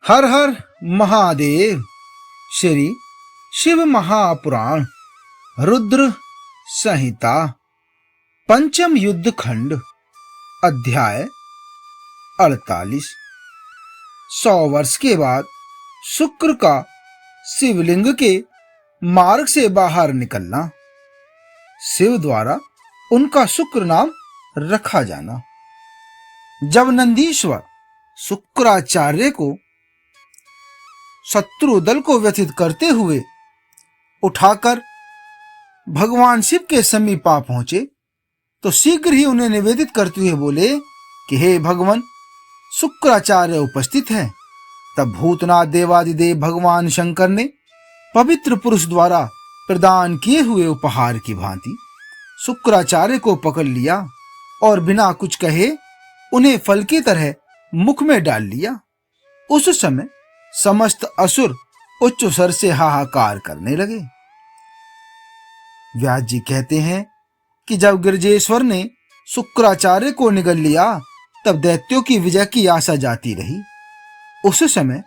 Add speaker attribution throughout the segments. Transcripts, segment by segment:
Speaker 1: हर हर महादेव। श्री शिव महापुराण रुद्र संहिता पंचम युद्ध खंड अध्याय 48। 100 वर्ष के बाद शुक्र का शिवलिंग के मार्ग से बाहर निकलना, शिव द्वारा उनका शुक्र नाम रखा जाना। जब नंदीश्वर शुक्राचार्य को शत्रु दल को व्यथित करते हुए उठाकर भगवान शिव के समीप आ पहुंचे तो शीघ्र ही उन्हें निवेदित करते हुए बोले कि हे भगवान, शुक्राचार्य उपस्थित हैं। तब भूतनाथ देवादिदेव भगवान शंकर ने पवित्र पुरुष द्वारा प्रदान किए हुए उपहार की भांति शुक्राचार्य को पकड़ लिया और बिना कुछ कहे उन्हें फल की तरह मुख में डाल लिया। उस समय समस्त असुर उच्च स्वर से हाहाकार करने लगे। व्यास जी कहते हैं कि जब गिरजेश्वर ने शुक्राचार्य को निगल लिया तब दैत्यों की विजय की आशा जाती रही। उस समय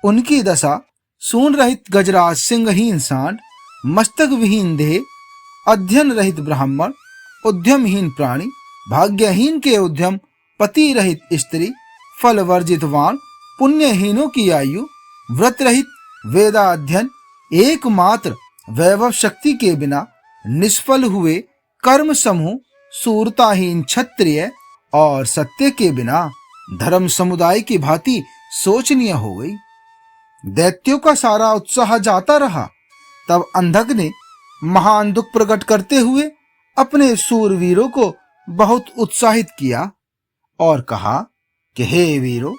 Speaker 1: उनकी दशा सूंड रहित गजराज, सिंहहीन सांड, मस्तक विहीन देह, अध्ययन रहित ब्राह्मण, उद्यमहीन प्राणी, भाग्यहीन के उद्यम, पति रहित स्त्री, फल वर्जित वाण, पुण्यहीनों की आयु, व्रत रहित वेदाध्ययन, एकमात्र वैभव शक्ति के बिना निष्फल हुए कर्म समूह, सूरताहीन क्षत्रिय और सत्य के बिना धर्म समुदाय की भांति शोचनीय हो गई। दैत्यों का सारा उत्साह जाता रहा। तब अंधक ने महान दुख प्रकट करते हुए अपने सूरवीरों को बहुत उत्साहित किया और कहा कि हे वीरों,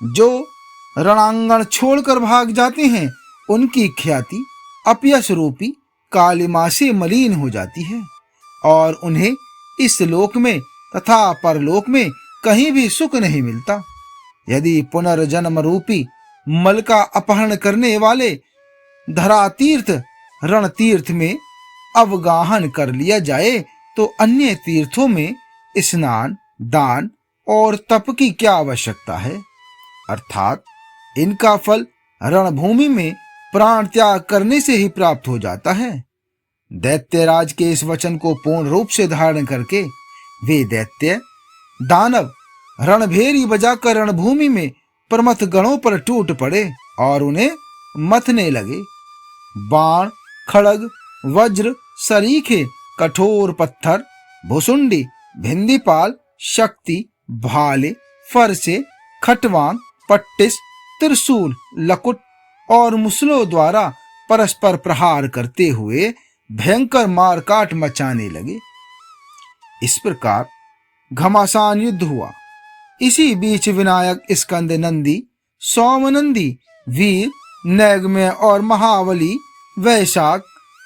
Speaker 1: जो रणांगण छोड़कर भाग जाते हैं उनकी ख्याति अपयश रूपी कालिमा से मलिन हो जाती है और उन्हें इस लोक में तथा परलोक में कहीं भी सुख नहीं मिलता। यदि पुनर्जन्म रूपी मल का अपहरण करने वाले धरा तीर्थ रण तीर्थ में अवगाहन कर लिया जाए तो अन्य तीर्थों में स्नान, दान और तप की क्या आवश्यकता है। अर्थात इनका फल रणभूमि में प्राण त्याग करने से ही प्राप्त हो जाता है। दैत्यराज के इस वचन को पूर्ण रूप से धारण करके वे दैत्य दानव रणभेरी बजाकर रणभूमि में प्रमथ गणों पर टूट पड़े और उन्हें मथने लगे। बाण, खड़ग, वज्र, सरीखे, कठोर पत्थर, भुसुंडी, भिंदीपाल, शक्ति, भाले, फरसे, खटवान, पट्टिस, त्रिशूल, लकुट और मुसलों द्वारा परस्पर प्रहार करते हुए भयंकर मारकाट मचाने लगे। इस प्रकार घमासान युद्ध हुआ। इसी बीच विनायक, स्कंद नंदी, सोमनंदी, वीर, नैगमय और महाबली, वैशाख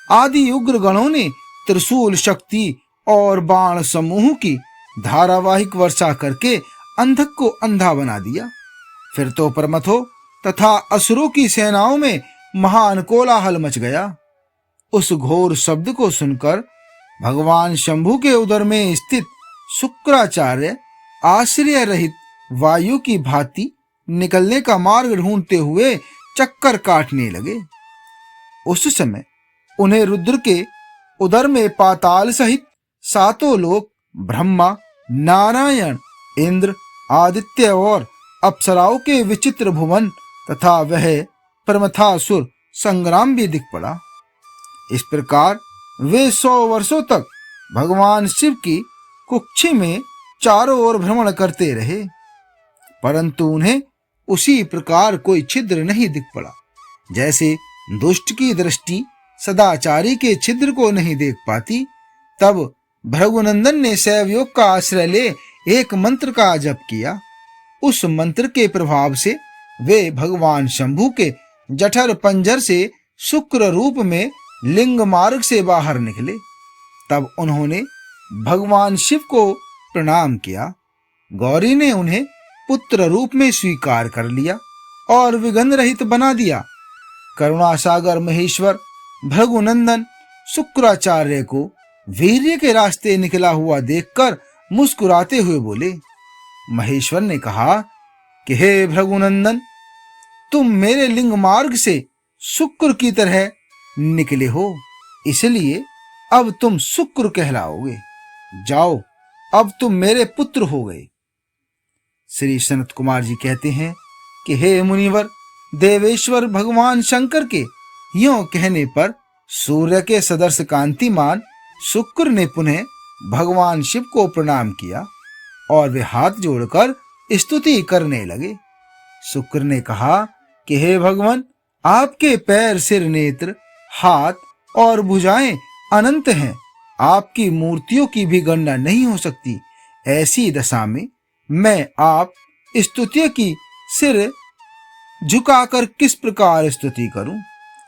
Speaker 1: आदि उग्र गणों ने त्रिशूल शक्ति और बाण समूह की धारावाहिक वर्षा करके अंधक को अंधा बना दिया। फिर तो प्रमथों तथा असुरों की सेनाओं में महान कोलाहल मच गया। उस घोर शब्द को सुनकर भगवान शंभु के उदर में स्थित शुक्राचार्य आश्रय रहित वायु की भांति निकलने का मार्ग ढूंढते हुए चक्कर काटने लगे। उस समय उन्हें रुद्र के उदर में पाताल सहित सातों लोक, ब्रह्मा, नारायण, इंद्र, आदित्य और अप्सराओं के विचित्र भुवन तथा वह प्रमथासुर संग्राम भी दिख पड़ा। इस प्रकार वे 100 वर्षों तक भगवान शिव की कुक्षी में चारों ओर भ्रमण करते रहे, परंतु उन्हें उसी प्रकार कोई छिद्र नहीं दिख पड़ा जैसे दुष्ट की दृष्टि सदाचारी के छिद्र को नहीं देख पाती। तब भृगुनंदन ने शैवयोग का आश्रय ले एक मंत्र का जप किया। उस मंत्र के प्रभाव से वे भगवान शंभु के जठर पंजर से शुक्र रूप में लिंग मार्ग से बाहर निकले। तब उन्होंने भगवान शिव को प्रणाम किया। गौरी ने उन्हें पुत्र रूप में स्वीकार कर लिया और विघ्न रहित बना दिया। करुणासागर महेश्वर भृगुनंदन शुक्राचार्य को वीर्य के रास्ते निकला हुआ देखकर मुस्कुराते हुए बोले। महेश्वर ने कहा कि हे भृगुनंदन, तुम मेरे लिंग मार्ग से शुक्र की तरह निकले हो, इसलिए अब तुम शुक्र कहलाओगे। जाओ, अब तुम मेरे पुत्र हो गए। श्री सनत कुमार जी कहते हैं कि हे मुनिवर, देवेश्वर भगवान शंकर के यों कहने पर सूर्य के सदर्श कांतिमान शुक्र ने पुनः भगवान शिव को प्रणाम किया और वे हाथ जोड़कर स्तुति करने लगे। शुक्र ने कहा कि हे भगवान, आपके पैर, सिर, नेत्र, हाथ और भुजाएं अनंत हैं। आपकी मूर्तियों की भी गणना नहीं हो सकती। ऐसी दशा में मैं आप स्तुति की सिर झुकाकर किस प्रकार स्तुति करूं?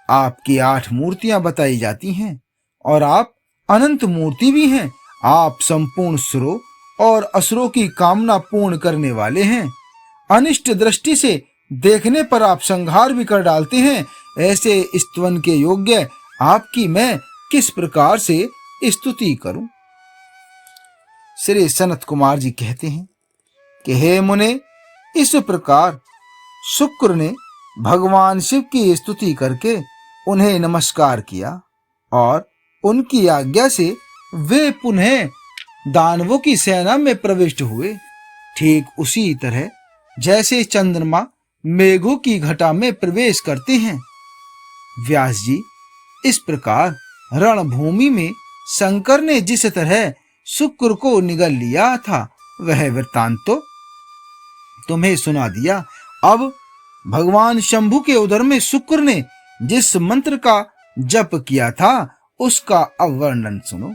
Speaker 1: आपकी 8 मूर्तियां बताई जाती हैं और आप अनंत मूर्ति भी हैं। आप संपूर्ण सुरों और असुरों की कामना पूर्ण करने वाले हैं। अनिष्ट दृष्टि से देखने पर आप संहार भी कर डालते हैं। ऐसे स्तवन के योग्य आपकी मैं किस प्रकार से स्तुति करूं? श्री सनत कुमार जी कहते हैं कि हे मुने, इस प्रकार शुक्र ने भगवान शिव की स्तुति करके उन्हें नमस्कार किया और उनकी आज्ञा से वे पुनः दानवों की सेना में प्रविष्ट हुए। ठीक उसी तरह जैसे चंद्रमा मेघों की घटा में प्रवेश करते हैं। व्यास जी, इस प्रकार रणभूमि में शंकर ने जिस तरह शुक्र को निगल लिया था, वह वृत्तांत तो तुम्हें सुना दिया। अब भगवान शंभु के उदर में शुक्र ने जिस मंत्र का जप किया था, उसका अवर्णन सुनो।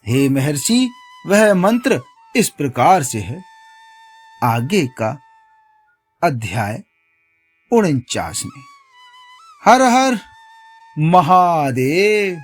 Speaker 1: हे महर्षि, वह मंत्र इस प्रकार से है। आगे का अध्याय 49 में। हर हर महादेव।